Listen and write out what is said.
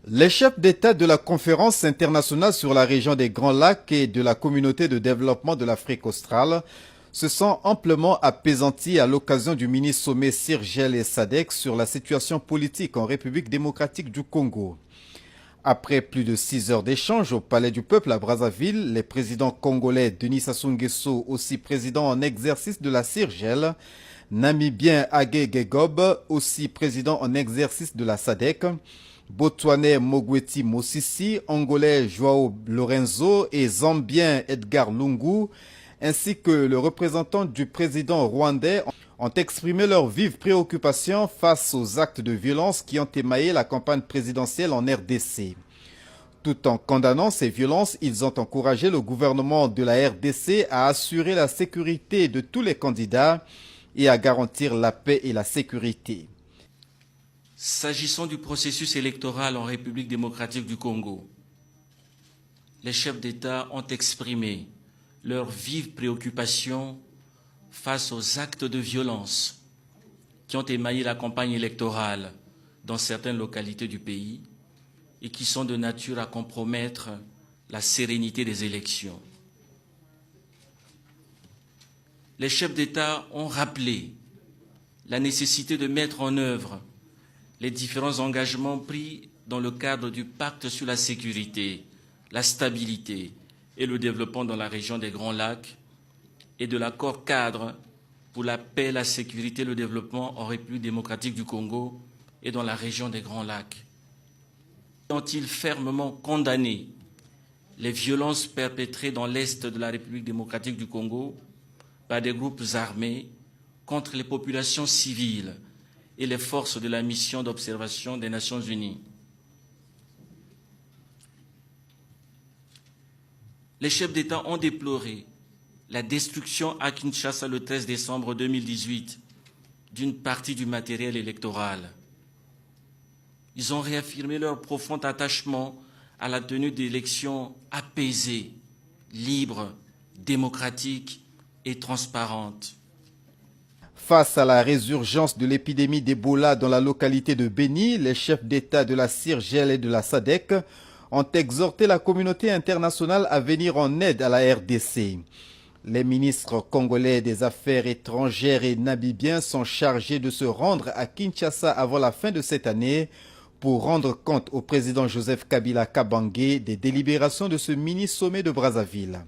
Les chefs d'État de la conférence internationale sur la région des Grands Lacs et de la communauté de développement de l'Afrique australe se sont amplement apaisantis à l'occasion du mini-sommet CIRGL et SADC sur la situation politique en République démocratique du Congo. Après plus de 6 heures d'échange au Palais du Peuple à Brazzaville, les présidents congolais Denis Sassou Nguesso, aussi président en exercice de la CIRGL, namibien Hage Geingob, aussi président en exercice de la SADC, Botswanais Mogweti Mosisi, Angolais Joao Lorenzo et Zambien Edgar Lungu, ainsi que le représentant du président rwandais ont exprimé leurs vives préoccupations face aux actes de violence qui ont émaillé la campagne présidentielle en RDC. Tout en condamnant ces violences, ils ont encouragé le gouvernement de la RDC à assurer la sécurité de tous les candidats et à garantir la paix et la sécurité. S'agissant du processus électoral en République démocratique du Congo, les chefs d'État ont exprimé leurs vives préoccupations face aux actes de violence qui ont émaillé la campagne électorale dans certaines localités du pays et qui sont de nature à compromettre la sérénité des élections. Les chefs d'État ont rappelé la nécessité de mettre en œuvre les différents engagements pris dans le cadre du pacte sur la sécurité, la stabilité et le développement dans la région des Grands Lacs et de l'accord cadre pour la paix, la sécurité et le développement en République démocratique du Congo et dans la région des Grands Lacs. Ont-ils fermement condamné les violences perpétrées dans l'est de la République démocratique du Congo par des groupes armés contre les populations civiles et les forces de la mission d'observation des Nations Unies. Les chefs d'État ont déploré la destruction à Kinshasa le 13 décembre 2018 d'une partie du matériel électoral. Ils ont réaffirmé leur profond attachement à la tenue d'élections apaisées, libres, démocratiques et transparentes. Face à la résurgence de l'épidémie d'Ebola dans la localité de Beni, les chefs d'État de la CIRGL et de la SADC ont exhorté la communauté internationale à venir en aide à la RDC. Les ministres congolais des Affaires étrangères et namibiens sont chargés de se rendre à Kinshasa avant la fin de cette année pour rendre compte au président Joseph Kabila Kabange des délibérations de ce mini-sommet de Brazzaville.